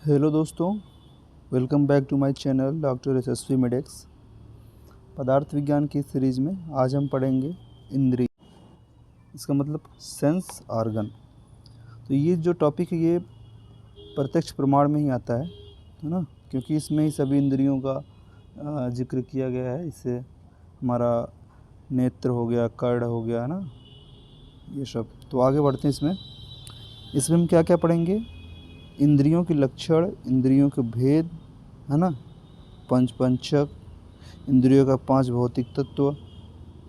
Hello दोस्तों, welcome back to my channel doctor Yashasvi Medex. पदार्थ विज्ञान की सीरीज़ में आज हम पढ़ेंगे इंद्रिय, इसका मतलब सेंस ऑर्गन। तो ये जो टॉपिक है ये प्रत्यक्ष प्रमाण में ही आता है ना, क्योंकि इसमें ही सभी इंद्रियों का जिक्र किया गया है। इससे हमारा नेत्र हो गया, कर्ण हो गया, है ना, ये सब। तो आगे बढ़ते हैं। इसमें हम क्या क्या पढ़ेंगे? इंद्रियों के लक्षण, इंद्रियों के भेद, है ना, पंचक, इंद्रियों का 5 भौतिक तत्व,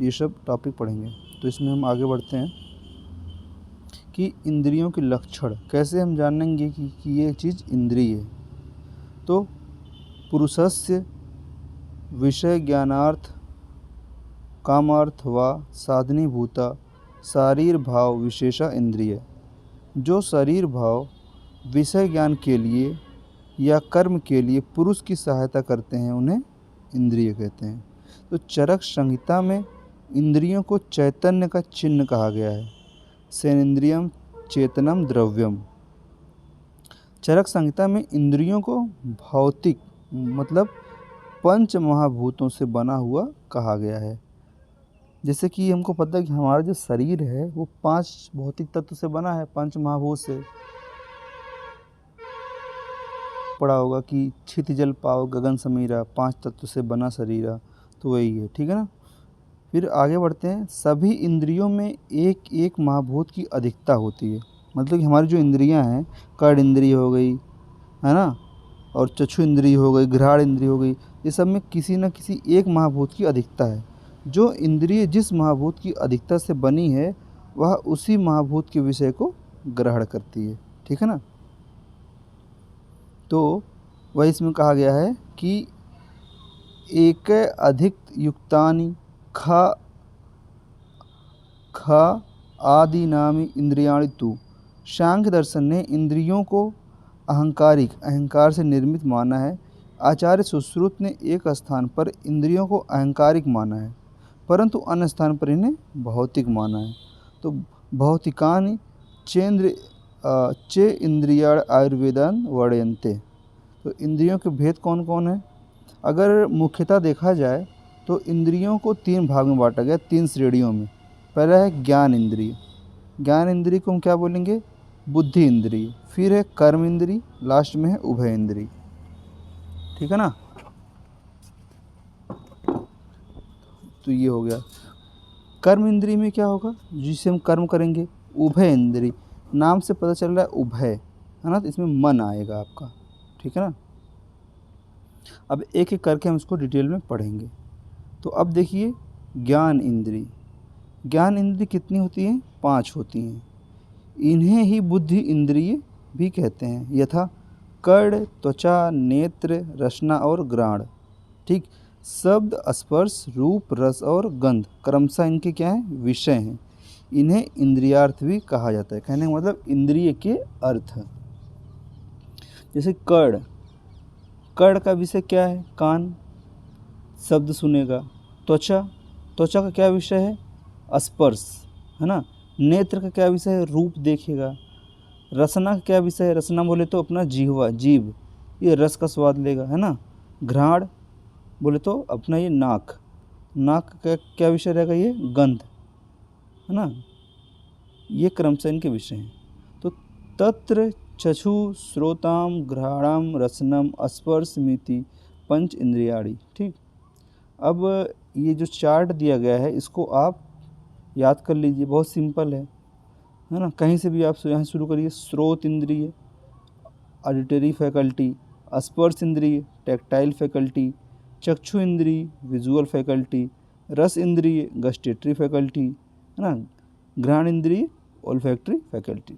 ये सब टॉपिक पढ़ेंगे। तो इसमें हम आगे बढ़ते हैं कि इंद्रियों के लक्षण कैसे हम जानेंगे कि ये चीज़ इंद्रिय है। तो पुरुषस्य विषय ज्ञानार्थ कामार्थ व साधनीभूता शारीर भाव विशेषा इंद्रिय। जो शरीर भाव विषय ज्ञान के लिए या कर्म के लिए पुरुष की सहायता करते हैं उन्हें इंद्रिय कहते हैं। तो चरक संहिता में इंद्रियों को चैतन्य का चिन्ह कहा गया है। सेनेन्द्रियम चेतनम द्रव्यम। चरक संहिता में इंद्रियों को भौतिक मतलब पंच महाभूतों से बना हुआ कहा गया है। जैसे कि हमको पता है कि हमारा जो शरीर है वो 5 भौतिक तत्व से बना है, 5 महाभूत से। पढ़ा होगा कि क्षिति जल पाव गगन समीरा, 5 तत्व से बना शरीरा, तो वही है, ठीक है ना। फिर आगे बढ़ते हैं। सभी इंद्रियों में एक एक महाभूत की अधिकता होती है। मतलब कि हमारी जो इंद्रियां हैं, कर्ण इंद्रिय हो गई, है ना, और चक्षु इंद्रिय हो गई, घ्राण इंद्रिय हो गई, ये सब में किसी न किसी एक महाभूत की अधिकता है। जो इंद्रिय जिस महाभूत की अधिकता से बनी है वह उसी महाभूत के विषय को ग्रहण करती है, ठीक है ना। तो वह इसमें कहा गया है कि एक अधिक युक्तानि ख आदि नामी इंद्रियाणि तु। सांख्य दर्शन ने इंद्रियों को अहंकार से निर्मित माना है। आचार्य सुश्रुत ने एक स्थान पर इंद्रियों को अहंकारिक माना है, परंतु अन्य स्थान पर इन्हें भौतिक माना है। तो भौतिकानि चे इंद्रियाण आयुर्वेदान वर्ण्यन्ते। तो इंद्रियों के भेद कौन कौन है? अगर मुख्यतः देखा जाए तो इंद्रियों को 3 भाग में बांटा गया, 3 श्रेणियों में। पहला है ज्ञान इंद्रिय। ज्ञान इंद्रिय को हम क्या बोलेंगे? बुद्धि इंद्रिय। फिर है कर्म इंद्रिय, लास्ट में है उभय इंद्रिय, ठीक है ना। तो ये हो गया। कर्म इंद्रिय में क्या होगा? जिससे हम कर्म करेंगे। उभय इंद्रिय, नाम से पता चल रहा है उभय, है ना, तो इसमें मन आएगा आपका, ठीक है ना। अब एक एक करके हम इसको डिटेल में पढ़ेंगे। तो अब देखिए, ज्ञान इंद्रिय। ज्ञान इंद्रिय कितनी होती हैं? 5 होती हैं। इन्हें ही बुद्धि इंद्रिय भी कहते हैं, यथा कर्ण, त्वचा, नेत्र, रसना और घ्राण, ठीक। शब्द, स्पर्श, रूप, रस और गंध क्रमशः इनके क्या हैं? विषय हैं। इन्हें इंद्रियार्थ भी कहा जाता है। कहने का मतलब इंद्रिय के अर्थ। जैसे कर्ण, कर्ण का विषय क्या है? कान, शब्द सुनेगा। त्वचा, त्वचा का क्या विषय है? स्पर्श, है ना। नेत्र का क्या विषय है? रूप देखेगा। रसना का क्या विषय है? रसना बोले तो अपना जीवा, जीभ, ये रस का स्वाद लेगा, है ना। घ्राण बोले तो अपना ये नाक, नाक का क्या विषय रहेगा? ये गंध, है ना। ये क्रमशः इनके विषय हैं। तो तत्र चक्षु श्रोताम घ्राणम रसनम स्पर्शमिति पंच इंद्रियाणि, ठीक। अब ये जो चार्ट दिया गया है इसको आप याद कर लीजिए, बहुत सिंपल है ना। कहीं से भी आप यहाँ शुरू करिए। श्रोत इंद्रिय, ऑडिटरी फैकल्टी। स्पर्श इंद्रिय, टैक्टाइल फैकल्टी। चक्षु इंद्रिय, विजुअल फैकल्टी। रस इंद्रिय, गस्टेटरी फैकल्टी, है ना। घ्राण इंद्रिय, ओल्फैक्टरी फैकल्टी।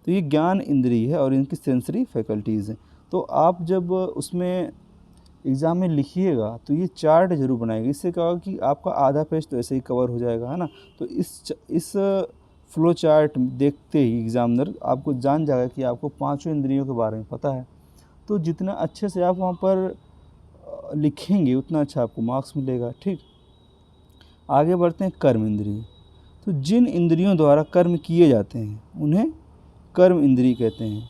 तो ये ज्ञान इंद्रिय है और इनकी सेंसरी फैकल्टीज़ हैं। तो आप जब उसमें एग्ज़ाम में लिखिएगा तो ये चार्ट जरूर बनाइएगा। इससे क्या होगा कि आपका आधा पेज तो ऐसे ही कवर हो जाएगा, है ना। तो इस फ्लो चार्ट देखते ही एग्जामिनर आपको जान जाएगा कि आपको 5 इंद्रियों के बारे में पता है। तो जितना अच्छे से आप वहाँ पर लिखेंगे उतना अच्छा आपको मार्क्स मिलेगा, ठीक। आगे बढ़ते हैं। कर्म इंद्रिय। तो जिन इंद्रियों द्वारा कर्म किए जाते हैं उन्हें कर्म इंद्रिय कहते हैं।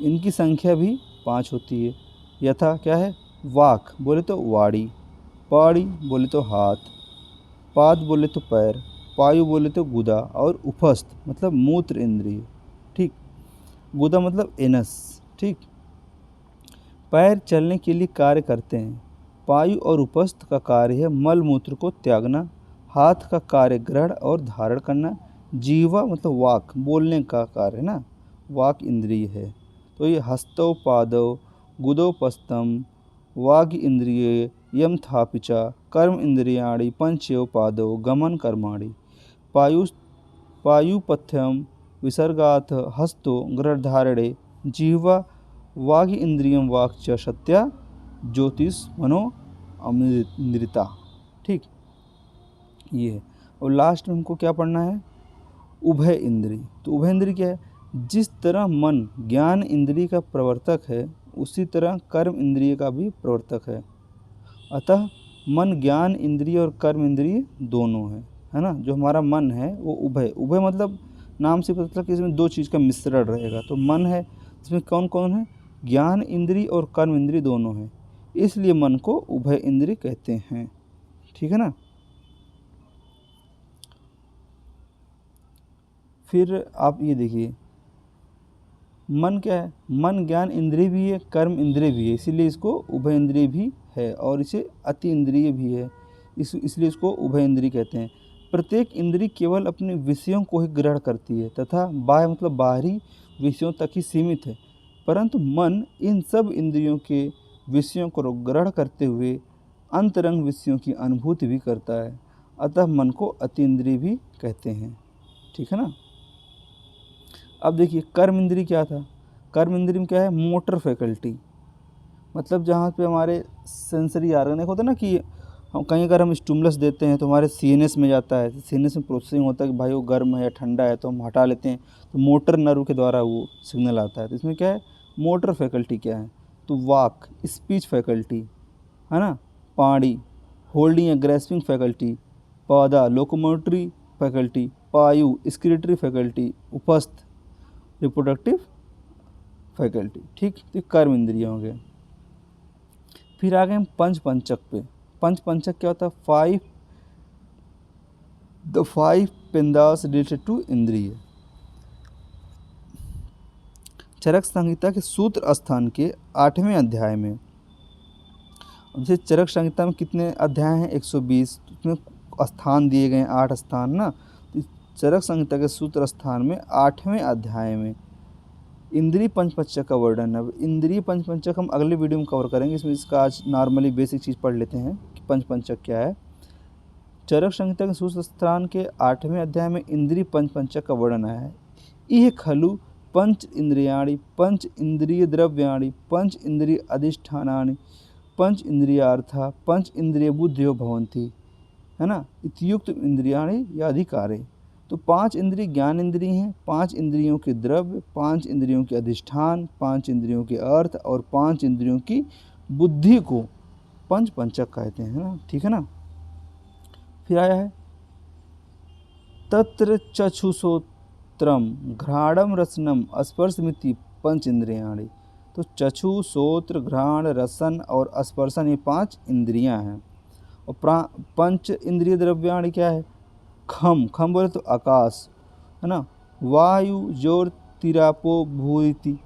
इनकी संख्या भी 5 होती है। यथा क्या है, वाक बोले तो वाड़ी, पाड़ी बोले तो हाथ, पाद बोले तो पैर, पायु बोले तो गुदा, और उपस्थ मतलब मूत्र इंद्रिय, ठीक। गुदा मतलब एनस, ठीक। पैर चलने के लिए कार्य करते हैं। पायु और उपस्थ का कार्य है मल मूत्र को त्यागना। हाथ का कार्य ग्रहण और धारण करना। जीवा मतलब वाक, बोलने का कार्य है ना, वाक इंद्रिय है। तो ये हस्तौ पादौ गुदोपस्थम वाग इंद्रिय यम थापिचा कर्म इंद्रियाणि पंचेव पादौ गमन कर्माणि। पायु पायुपथ्यम विसर्गात् हस्तो ग्रहधारणे जीवा वाग इंद्रियम वाक च सत्या ज्योतिष मनो अमृता, ठीक। ये है। और लास्ट में हमको क्या पढ़ना है, उभय इंद्री। तो उभय इंद्री क्या है, जिस तरह मन ज्ञान इंद्रिय का प्रवर्तक है उसी तरह कर्म इंद्रिय का भी प्रवर्तक है। अतः मन ज्ञान इंद्रिय और कर्म इंद्रिय दोनों है ना। जो हमारा मन है वो उभय, उभय मतलब नाम से पता चला कि इसमें दो चीज़ का मिश्रण रहेगा। तो मन है इसमें कौन कौन है, ज्ञान इंद्रिय और कर्म इंद्रिय दोनों हैं, इसलिए मन को उभय इंद्रिय कहते हैं, ठीक है ना। फिर आप ये देखिए, मन क्या है, मन ज्ञान इंद्रिय भी है, कर्म इंद्रिय भी है, इसीलिए इसको उभय इंद्रिय भी है, और इसे अति इंद्रिय भी है, इसलिए इसको उभय इंद्रिय कहते हैं। प्रत्येक इंद्रिय केवल अपने विषयों को ही ग्रहण करती है तथा बाह्य मतलब बाहरी विषयों तक ही सीमित है, परंतु मन इन सब इंद्रियों के विषयों को ग्रहण करते हुए अंतरंग विषयों की अनुभूति भी करता है, अतः मन को अति इंद्रिय भी कहते हैं, ठीक है ना। अब देखिए कर्म इंद्रिय क्या था, कर्म इंद्रिय में क्या है, मोटर फैकल्टी, मतलब जहाँ पे हमारे सेंसरी ऑर्गन एक होता है ना, कि हम कहीं अगर हम स्टिमुलस देते हैं तो हमारे सीएनएस में जाता है, सीएनएस में प्रोसेसिंग होता है कि भाई वो गर्म है या ठंडा है, तो हम हटा लेते हैं, तो मोटर नर्व के द्वारा वो सिग्नल आता है। तो इसमें क्या है, मोटर फैकल्टी क्या है, तो वाक स्पीच फैकल्टी है ना, पाड़ी होल्डिंग या ग्रेस्पिंग फैकल्टी, पौधा लोकोमोटरी फैकल्टी, पायु स्क्रिटरी फैकल्टी, उपस्थ रिप्रोडक्टिव फैकल्टी, ठीक। तो कर्म इंद्रिय हो गए। फिर आ गए हम पंच पंचक पे। पंच पंचक क्या होता है, द फाइव पिंडास रिलेटेड टू इंद्रिय। चरक संहिता के सूत्र स्थान के 8वें अध्याय में, जैसे चरक संहिता में कितने अध्याय हैं, 120, उसमें स्थान दिए गए हैं 8 स्थान ना। तो चरक संहिता के सूत्र स्थान में 8वें अध्याय में इंद्रिय पंचपंचक का वर्णन है। इंद्रिय पंचपंचक हम अगले वीडियो में कवर करेंगे, इसमें इसका आज नॉर्मली बेसिक चीज़ पढ़ लेते हैं कि पंचपंचक क्या है। चरक संहिता के सूत्र स्थान के 8वें अध्याय में इंद्रिय पंचपंचक का वर्णन है। यह खलु पंच इंद्रियाणि पंच इंद्रिय द्रव्याणि पंच इंद्रिय अधिष्ठानानि पंच इंद्रियार्था पंच इंद्रिय बुद्धियो भवन्ति, है ना, इत्युक्त इंद्रियाणि या अधिकारे। तो 5 इंद्रिय ज्ञान इंद्रिय हैं, 5 इंद्रियों के द्रव्य, 5 इंद्रियों के अधिष्ठान, 5 इंद्रियों के अर्थ और 5 इंद्रियों की बुद्धि को पंच पंचक कहते हैं ना, ठीक है ना। फिर आया है तत्र चक्षुश्रोत्रम घ्राणम रसनम स्पर्शमिति पंच इंद्रियाणि। तो चक्षु श्रोत्र घ्राण रसन और स्पर्शन ये 5 इंद्रियां हैं। और पंच इंद्रिय द्रव्याणि क्या है, खम, खम बोले तो आकाश है ना, वायु ज्योतिरापो भूति,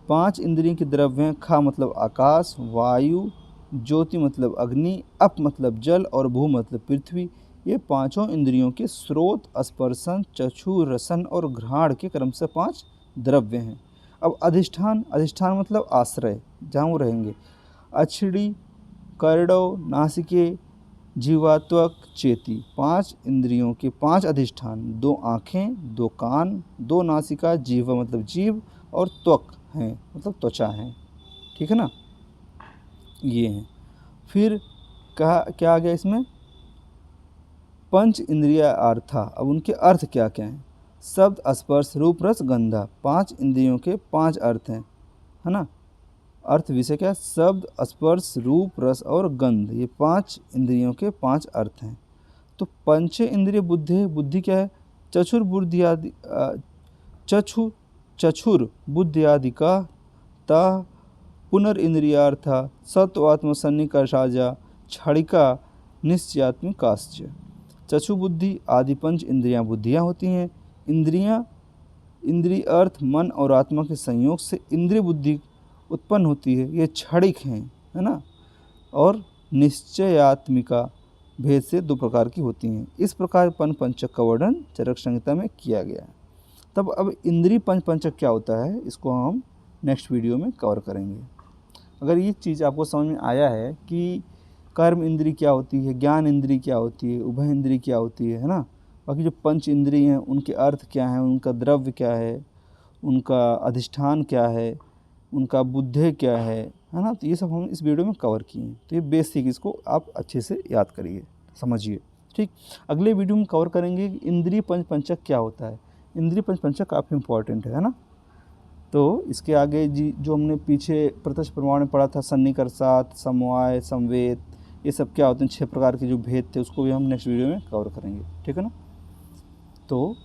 5 इंद्रियों के द्रव्य हैं। खा मतलब आकाश, वायु, ज्योति मतलब अग्नि, अप मतलब जल और भू मतलब पृथ्वी। ये पांचों इंद्रियों के स्रोत स्पर्शन चक्षु रसन और घ्राण के क्रम से 5 द्रव्य हैं। अब अधिष्ठान, अधिष्ठान मतलब आश्रय, जहाँ वो रहेंगे। अछड़ी कर्णो नासिके जीवात्वक चेती, 5 इंद्रियों के 5 अधिष्ठान, 2 आँखें 2 कान 2 नासिका, जीवा मतलब जीव और त्वक हैं मतलब त्वचा है, ठीक है ना, ये हैं। फिर कहा क्या आ गया इसमें, पंच इंद्रिया अर्था। अब उनके अर्थ क्या क्या हैं, शब्द स्पर्श रूप रस गंधा, 5 इंद्रियों के 5 अर्थ हैं, है ना। अर्थ विषय क्या, शब्द स्पर्श रूप रस और गंध, ये 5 इंद्रियों के 5 अर्थ हैं। तो पंच इंद्रिय बुद्धि, बुद्धि क्या है, चक्षुर बुद्धि आदि चक्षुर बुद्धि आदि का ता पुनरिंद्रियार्था सत्वात्मसन्निकर्षाजा क्षणिका निश्चयात्मिकाश्च। चक्षु बुद्धि आदि पंच इंद्रियां बुद्धियां होती हैं। इंद्रियां इंद्रिय अर्थ मन और आत्मा के संयोग से इंद्रिय बुद्धि उत्पन्न होती है। ये क्षणिक हैं, है ना, और निश्चयात्मिका भेद से दो प्रकार की होती हैं। इस प्रकार पंचक का वर्णन चरक संहिता में किया गया है। तब अब इंद्रिय पंचक क्या होता है, इसको हम नेक्स्ट वीडियो में कवर करेंगे। अगर ये चीज़ आपको समझ में आया है कि कर्म इंद्रिय क्या होती है, ज्ञान इंद्रिय क्या होती है, उभय इंद्रिय क्या होती है ना, बाकी जो पंच इंद्रिय हैं उनके अर्थ क्या हैं, उनका द्रव्य क्या है, उनका अधिष्ठान क्या है, उनका बुद्धि क्या है ना, तो ये सब हम इस वीडियो में कवर किए हैं। तो ये बेसिक, इसको आप अच्छे से याद करिए, समझिए। ठीक, अगले वीडियो में कवर करेंगे कि इंद्रिय पंचक क्या होता है। इंद्रिय पंचक काफ़ी इंपॉर्टेंट है ना। तो इसके आगे जी जो हमने पीछे प्रत्यक्ष प्रमाण में पढ़ा था, सन्निकर्षात, समवाय, समवेत, ये सब क्या होते हैं, 6 प्रकार के जो भेद थे, उसको भी हम नेक्स्ट वीडियो में कवर करेंगे। ठीक है ना। तो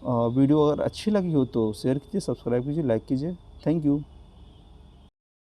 वीडियो अगर अच्छी लगी हो तो शेयर कीजिए, सब्सक्राइब कीजिए, लाइक कीजिए। Thank you.